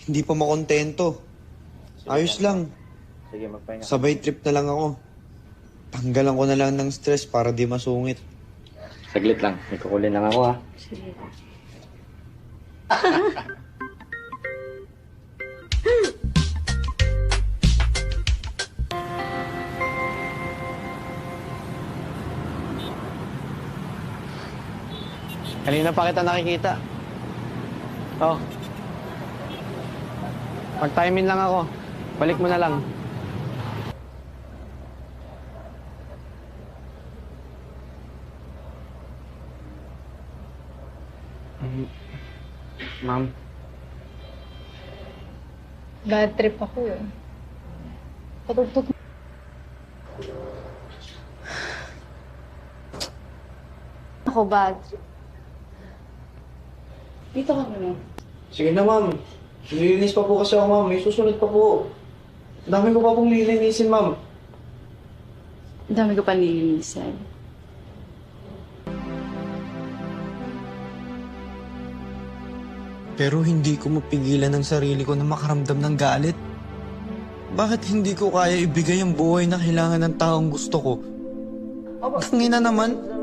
hindi pa makontento. Ayos lang. Sige, magpahinga. Sabay trip na lang ako. Tanggalan ko na lang ng stress para di masungit. Saglit lang. May kukulin lang ako, ha? Sige. Kanina pa kita nakikita. Oh. Mag-timing lang ako. Balik mo na lang. Ma'am, Bad trip ako eh. Patugtog. Ako bad trip. Dito ka muna. Sige na, ma'am. Nililinis pa po kasi ako, ma'am. May susunod pa po. Dami ko pa pong lilinisin, ma'am. Ang dami ko pa nilinisan. Pero hindi ko mapigilan ang sarili ko na makaramdam ng galit. Bakit hindi ko kaya ibigay ang buhay na kailangan ng taong gusto ko? Tangina naman.